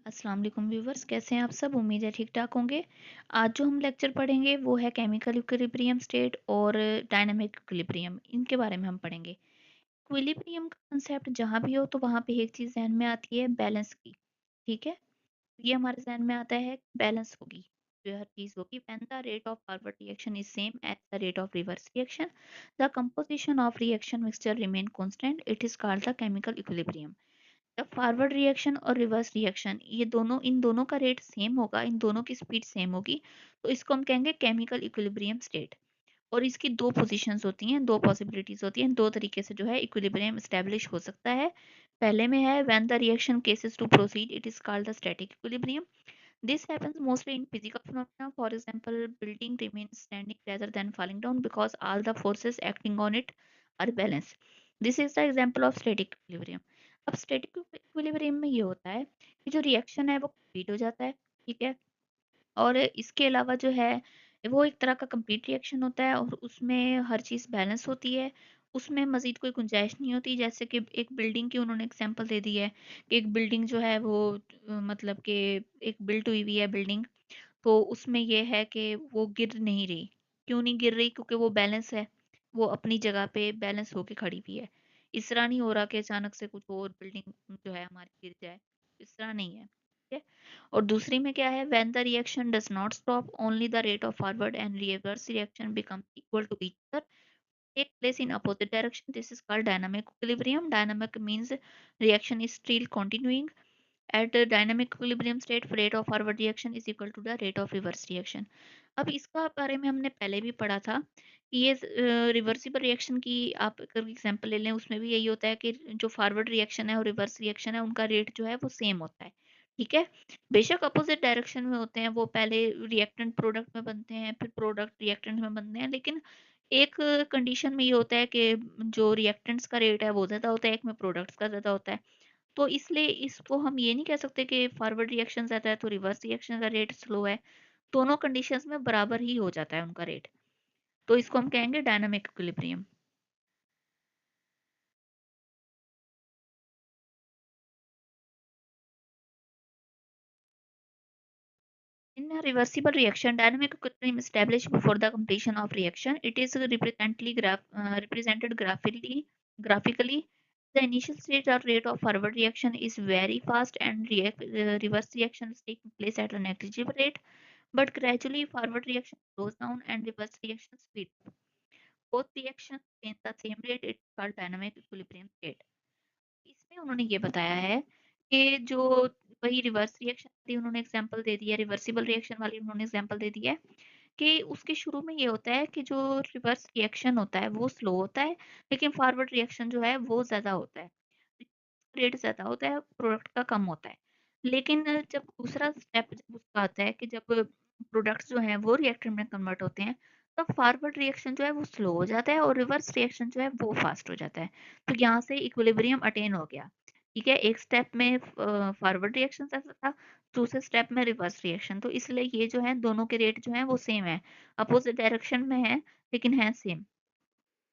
अस्सलाम वालेकुम व्यूवर्स, कैसे हैं आप सब? उम्मीद है ठीक ठाक होंगे। आज जो हम लेक्चर पढ़ेंगे वो है केमिकल इक्विलिब्रियम स्टेट और डायनामिक इक्विलिब्रियम, इनके बारे में हम पढ़ेंगे। इक्विलिब्रियम का कंसेप्ट जहाँ भी हो तो वहाँ पे एक चीज़ ध्यान में आती है, बैलेंस की। ठीक है, ये हमारे ध्यान में आता है, बैलेंस होगी, जो हर चीज़ होगी। When the rate of forward reaction is same as the rate of reverse reaction, the composition of reaction mixture remain constant, it is called the chemical equilibrium. जब फॉरवर्ड रिएक्शन और रिवर्स रिएक्शन, ये दोनों, इन दोनों का rate same होगा, इन दोनों की speed same होगी, तो इसको हम कहेंगे केमिकल इक्विलिब्रियम स्टेट। और इसकी दो पोजीशंस होती हैं, दो पॉसिबिलिटीज होती हैं, दो तरीके से जो है इक्विलिब्रियम एस्टेब्लिश हो सकता है। पहले में है when the reaction ceases to proceed, it is called the static equilibrium. This happens mostly in physical phenomena. For example, building remains standing rather than falling down because all the forces acting on it are balanced. This is the example of static equilibrium. अब static equilibrium में ये होता है कि जो reaction है वो complete हो जाता है, ठीक है, और इसके अलावा जो है वो एक तरह का कंप्लीट रिएक्शन होता है और उसमें हर चीज़ बैलेंस होती है। उसमें मज़ीद कोई गुंजाइश नहीं होती। जैसे कि एक बिल्डिंग की उन्होंने एग्जांपल दे दी है कि एक बिल्डिंग जो है वो मतलब कि एक बिल्ट हुई हुई है बिल्डिंग, तो उसमें ये है कि वो गिर नहीं रही। क्यों नहीं गिर रही? क्योंकि वो बैलेंस है, वो अपनी जगह पे बैलेंस होके खड़ी हुई है। इस तरह नहीं हो रहा कि अचानक से कुछ और बिल्डिंग जो है हमारी गिर जाए, इस तरह नहीं है, ठीक है। और दूसरी में क्या है, when the reaction does not stop, only the rate of forward and reverse reaction become equal to each other, take place in opposite direction. This is called dynamic equilibrium. Dynamic means reaction is still continuing at a dynamic equilibrium state, rate of forward reaction is equal to the rate of reverse reaction. अब इसका बारे में हमने पहले भी पढ़ा था कि ये रिवर्सिबल रिएक्शन की आप अगर एग्जांपल ले लें, उसमें भी यही होता है कि जो फॉरवर्ड रिएक्शन है और रिवर्स रिएक्शन है उनका रेट जो है वो सेम होता है, ठीक है। बेशक अपोजिट डायरेक्शन में होते हैं, वो पहले रिएक्टेंट प्रोडक्ट में बनते हैं, फिर प्रोडक्ट रिएक्टेंट में बनते हैं, लेकिन एक कंडीशन में ये होता है कि जो रिएक्टेंट्स का रेट है वो ज़्यादा होता है, एक में प्रोडक्ट्स का ज़्यादा होता है। तो इसलिए इसको हम ये नहीं कह सकते कि फॉरवर्ड रिएक्शन ज़्यादा है तो रिवर्स रिएक्शन का रेट स्लो है। दोनों कंडीशंस में बराबर ही हो जाता है उनका रेट। तो इसको हम कहेंगे dynamic equilibrium. In a reversible reaction, dynamic equilibrium is established before the completion of reaction. It is represented graphically. The initial state or rate of forward reaction is very fast, and reverse reaction is taking place at a negligible rate. But gradually, forward reaction slows down and reverse reaction speeds up. Both reactions in the same rate. It's called dynamic equilibrium state. इसमें उन्होंने ये बताया है कि जो वही reverse reaction वाली उन्होंने एग्जांपल दे दी है, रिवर्सिबल रिएक्शन वाली उन्होंने एग्जांपल दे दी है कि उसके शुरू में ये होता है कि जो रिवर्स रिएक्शन होता है वो स्लो होता है, लेकिन फॉरवर्ड रिएक्शन जो है वो ज़्यादा होता है। रेट ज़्यादा होता है, प्रोडक्ट का कम होता है। लेकिन जब दूसरा स्टेप जब उसका आता है कि जब प्रोडक्ट्स जो हैं वो रिएक्टर में कन्वर्ट होते हैं, तब फॉरवर्ड रिएक्शन जो है वो स्लो हो जाता है और रिवर्स रिएक्शन जो है वो फास्ट हो जाता है। तो यहाँ से इक्विलिब्रियम अटेन हो गया। ठीक है, एक स्टेप में फॉरवर्ड रिएक्शन ऐसा था, दूसरे स्टेप में रिवर्स रिएक्शन, तो इसलिए ये जो है दोनों के रेट जो है वो सेम है, अपोजिट डायरेक्शन में है लेकिन है सेम।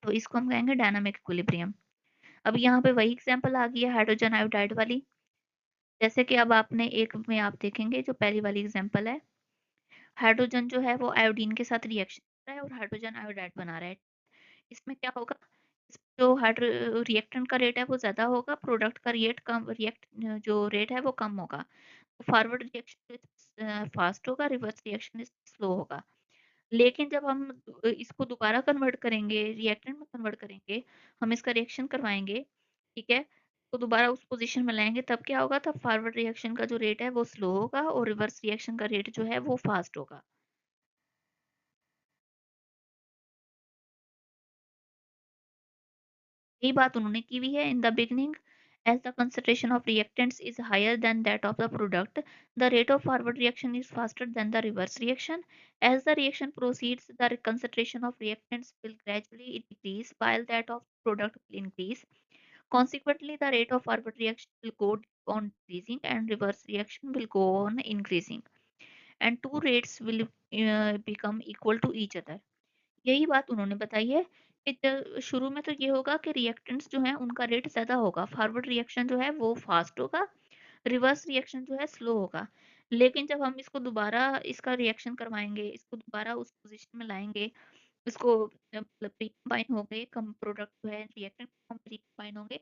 तो इसको हम कहेंगे डायनामिक इक्विलिब्रियम। अब यहाँ पे वही एग्जांपल आ गई है हाइड्रोजन आयोडाइड वाली। जैसे कि अब आपने एक में आप देखेंगे जो पहली वाली एग्जांपल है, हाइड्रोजन जो है वो आयोडीन के साथ रिएक्शन कर रहा है और हाइड्रोजन आयोडाइड बना रहा है। इसमें क्या होगा, जो हाइड्रो रिएक्टेंट का रेट है वो ज़्यादा होगा, प्रोडक्ट का रेट कम, रिएक्ट जो रेट है वो कम होगा। फॉरवर्ड रिएक्शन फास्ट होगा, रिवर्स रिएक्शन स्लो होगा। लेकिन जब हम इसको दोबारा कन्वर्ट करेंगे, रिएक्टेंट में कन्वर्ट करेंगे, हम इसका रिएक्शन करवाएँगे, ठीक है? तो दोबारा उस पोज़ीशन में लाएँगे, तब क्या होगा? तब फॉरवर्ड रिएक्शन का जो रेट है वो स्लो होगा और रिवर्स रिएक्शन का रेट जो है वो फास्ट होगा। यही बात उन्होंने की हुई है in the beginning, as the concentration of reactants is higher than that of the product, the rate of forward reaction is faster than the reverse reaction. As the reaction proceeds, the concentration of reactants will gradually decrease while that of product will increase. Consequently, the rate of forward reaction will go on decreasing and reverse reaction will go on increasing, and two rates will become equal to each other. यही बात उन्होंने बताई है कि शुरू में तो ये होगा कि रिएक्टेंट्स जो हैं उनका रेट ज़्यादा होगा, फॉरवर्ड रिएक्शन जो है वो फास्ट होगा, रिवर्स रिएक्शन जो है स्लो होगा। लेकिन जब हम इसको दोबारा इसका रिएक्शन करवाएँगे, इसको दोबारा उस पोज़ीशन में लाएँगे, इसको मतलब रिकम्बाइन हो गए कम प्रोडक्ट जो है रिएक्टेंट हम रिकम्बाइन होंगे,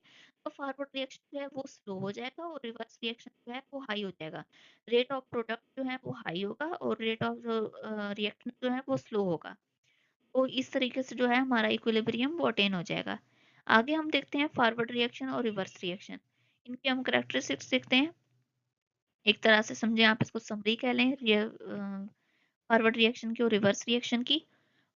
तो फॉरवर्ड रिएक्शन जो है वो स्लो हो जाएगा और रिवर्स रिएक्शन जो है वो हाई हो जाएगा। रेट ऑफ प्रोडक्ट जो है वो हाई होगा और रेट ऑफ जो रिएक्टेंट जो है वो स्लो होगा। तो इस तरीके से जो है हमारा इक्विलिब्रियम वो अटेन हो जाएगा। आगे हम देखते हैं फॉरवर्ड रिएक्शन और रिवर्स रिएक्शन। इनके हम कैरेक्टरिस्टिक्स देखते हैं। एक तरह से समझें आप इसको समरी कह लें फॉरवर्ड रिएक्शन की और रिवर्स रिएक्शन की।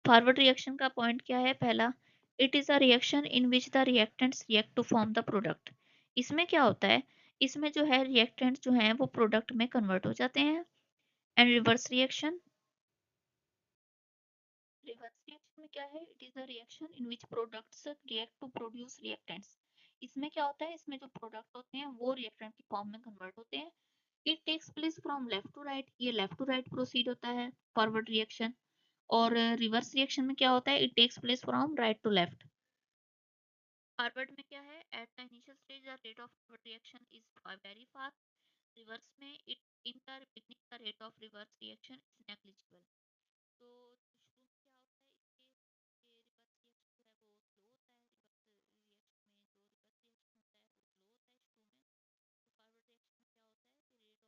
फॉरवर्ड रिएक्शन का पॉइंट क्या है? पहला, it is a reaction in which the reactants react to form the product. इसमें क्या होता है? इसमें जो है रिएक्टेंट्स जो हैं वो प्रोडक्ट में कन्वर्ट हो जाते हैं। And reverse reaction, reverse reaction में क्या है? It is a reaction in which products react to produce reactants. इसमें क्या होता है? इसमें जो प्रोडक्ट होते हैं वो रिएक्टेंट की फॉर्म में कन्वर्ट होते हैं। It takes place from left to right, ये लेफ्ट टू राइट प्रोसीड होता है फॉरवर्ड रिएक्शन। और रिवर्स रिएक्शन में क्या होता है? It takes place from right to left. Forward में क्या है? At the initial stage the rate of forward reaction is very fast. Reverse में it in the beginning the rate of reverse reaction is negligible. तो शुरू में क्या होता है इसके ये रिवर्स रिएक्शन जो है वो स्लो होता है। रिवर्स रिएक्शन में जो रिवर्स रिएक्शन होता है वो स्लो होता है शुरू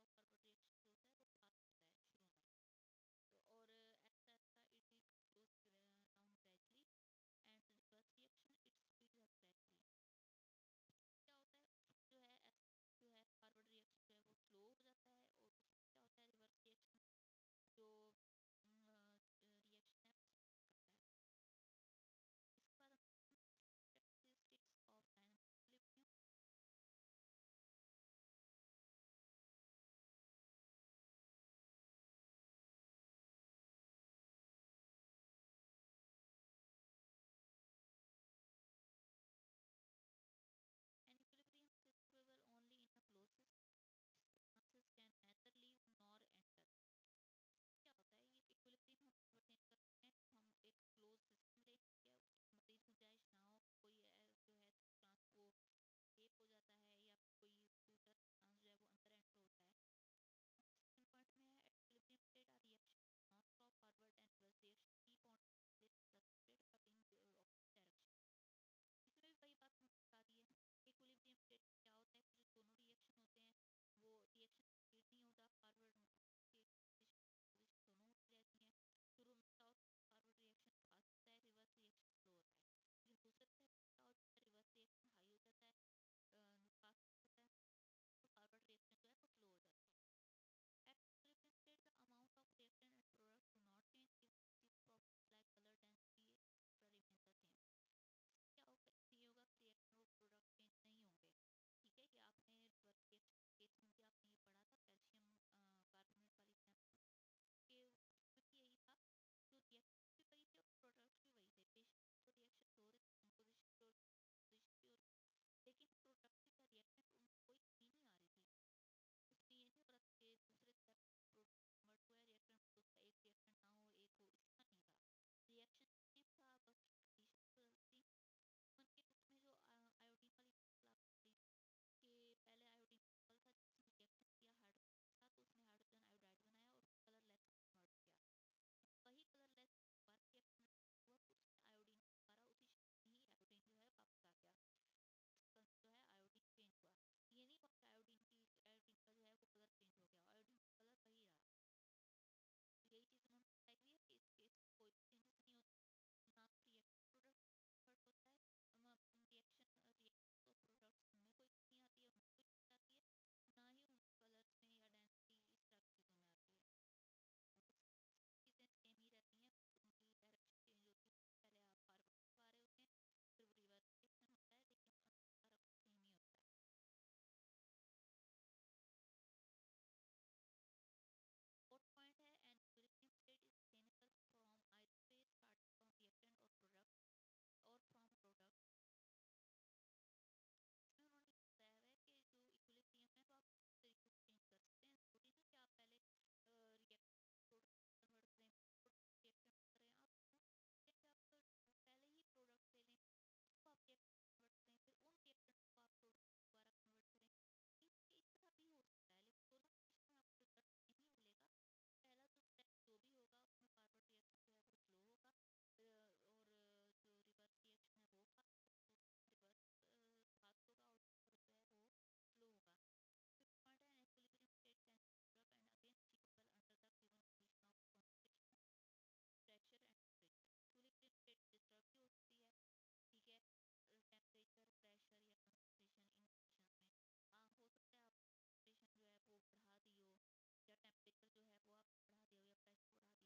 में। तो फॉरवर्ड रिएक्शन में क्या होता है कि रेट ऑफ फॉरवर्ड रिएक्शन जो होता है वो फास्ट होता है शुरू में। तो और ऐसा ऐसा it is goes down gradually and reverse reaction it speeds up gradually. क्या होता है जो है जो है फॉरवर्ड रिएक्शन जो है वो स्लो हो जाता है और उसमें क्या होता है रिवर्स रिएक्शन जो रिएक्शन है वो स्पीड करता है। इसके बाद हम characteristics of dynamic equilibrium. An equilibrium is achievable only in a closed system. Substances can neither leave nor enter. क्या होता है? ये इक्विलिब्रियम हम तब अटेन करते हैं जब हम एक क्लोज सिस्टम लें, ठीक है, उसकी मजीद गुंजाइश ना हो, कोई जो है सब्सटेंस वो एस्केप हो जाता है या कोई दूसरा सब्सटेंस जो है वो अंदर एंटर होता है। सेकंड पॉइंट में है at equilibrium state our reaction non stop forward and reverse reaction keep on place frustrated but in opposite direction. इसमें भी वही बात हमने बता दी है। इक्विलिब्रियम स्टेट में क्या होता है कि जो दोनों रिएक्शन होते हैं वो रिएक्शन स्पीड नहीं होता, फॉरवर्ड की पोजीशन दोनों होती रहती हैं। शुरू में क्या होता है? फॉरवर्ड रिएक्शन फास्ट होता है, रिवर्स रिएक्शन स्लो होता है। लेकिन दूसरे स्टेप में क्या होता है? रिवर्स रिएक्शन हाई हो जाता है, फास्ट हो जाता है, तो फॉरवर्ड रिएक्शन जो है वो स्लो हो जाता है। At equilibrium state, the amount of reactant and product do not change. Fresh हो रहा